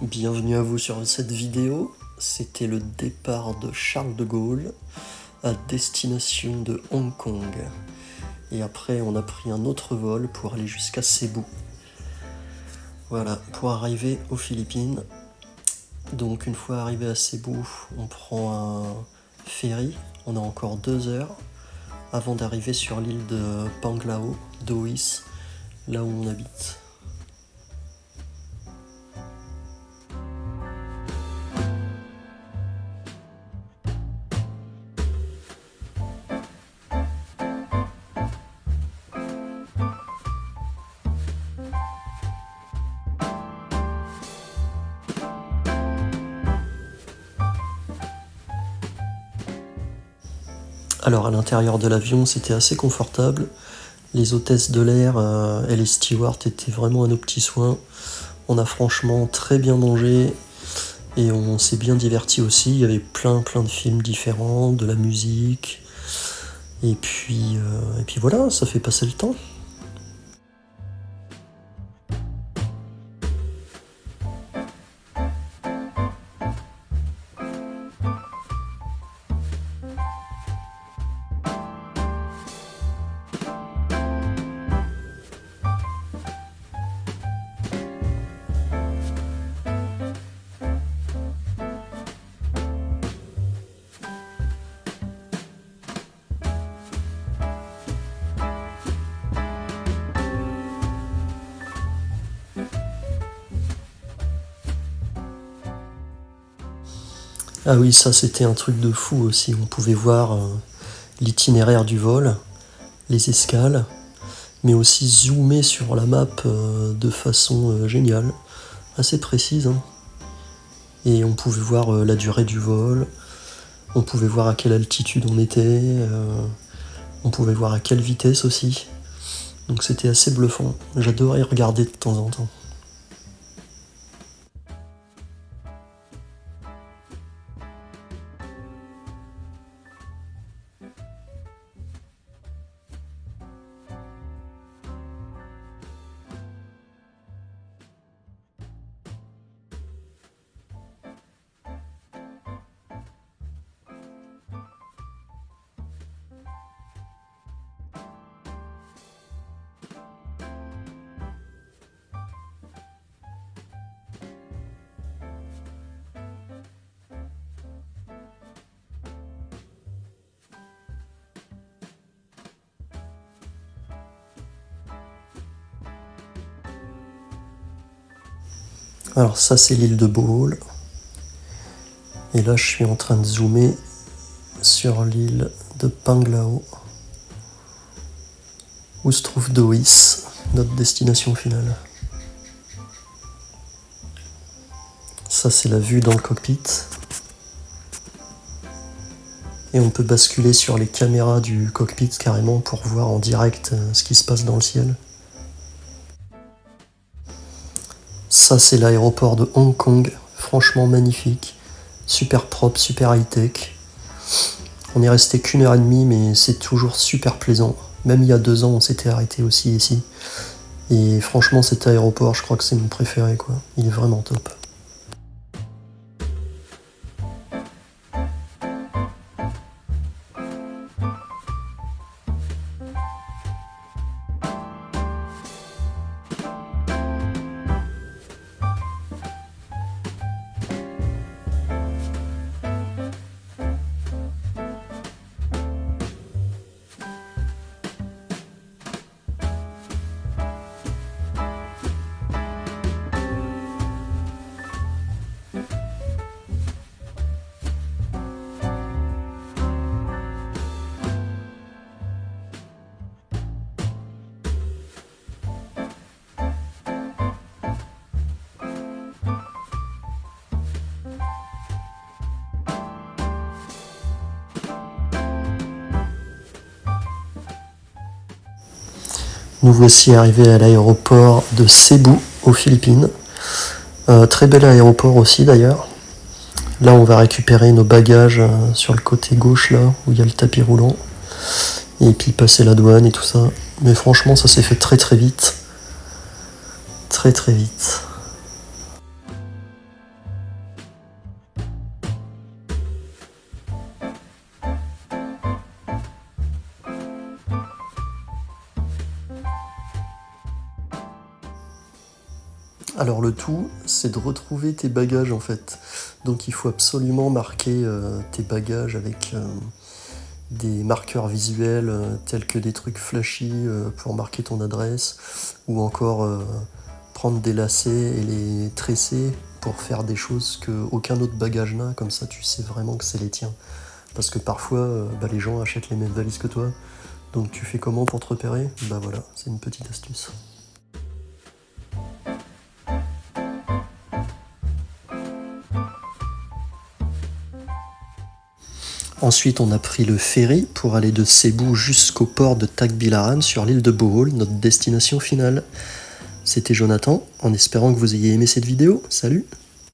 Bienvenue à vous sur cette vidéo. C'était le départ de Charles de Gaulle à destination de Hong Kong. Et après, on a pris un autre vol pour aller jusqu'à Cebu. Voilà, pour arriver aux Philippines. Donc une fois arrivé à Cebu, on prend un ferry. On a encore 2 heures avant d'arriver sur l'île de Panglao, d'Oïs, là où on habite. Alors à l'intérieur de l'avion, c'était assez confortable. Les hôtesses de l'air et les stewards étaient vraiment à nos petits soins. On a franchement très bien mangé et on s'est bien diverti aussi. Il y avait plein de films différents, de la musique. Et puis voilà, ça fait passer le temps. Ah oui, ça c'était un truc de fou aussi. On pouvait voir l'itinéraire du vol, les escales, mais aussi zoomer sur la map de façon géniale, assez précise, hein. Et on pouvait voir la durée du vol, on pouvait voir à quelle altitude on était, on pouvait voir à quelle vitesse aussi. Donc c'était assez bluffant. J'adorais regarder de temps en temps. Alors ça c'est l'île de Bohol. Et là je suis en train de zoomer sur l'île de Panglao, où se trouve Dois, notre destination finale. Ça c'est la vue dans le cockpit. Et on peut basculer sur les caméras du cockpit carrément pour voir en direct ce qui se passe dans le ciel. Ça c'est l'aéroport de Hong Kong, franchement magnifique, super propre, super high-tech. On est resté qu'1h30 mais c'est toujours super plaisant. Même il y a 2 ans on s'était arrêté aussi ici. Et franchement cet aéroport je crois que c'est mon préféré quoi. Il est vraiment top. Nous voici arrivés à l'aéroport de Cebu, aux Philippines. Très bel aéroport aussi d'ailleurs. Là on va récupérer nos bagages sur le côté gauche là, où il y a le tapis roulant. Et puis passer la douane et tout ça. Mais franchement ça s'est fait très vite. Très vite. Alors le tout, c'est de retrouver tes bagages en fait. Donc il faut absolument marquer tes bagages avec des marqueurs visuels tels que des trucs flashy pour marquer ton adresse, ou encore prendre des lacets et les tresser pour faire des choses qu'aucun autre bagage n'a, comme ça tu sais vraiment que c'est les tiens. Parce que parfois les gens achètent les mêmes valises que toi, donc tu fais comment pour te repérer? Bah voilà, c'est une petite astuce. Ensuite, on a pris le ferry pour aller de Cebu jusqu'au port de Tagbilaran sur l'île de Bohol, notre destination finale. C'était Jonathan, en espérant que vous ayez aimé cette vidéo. Salut!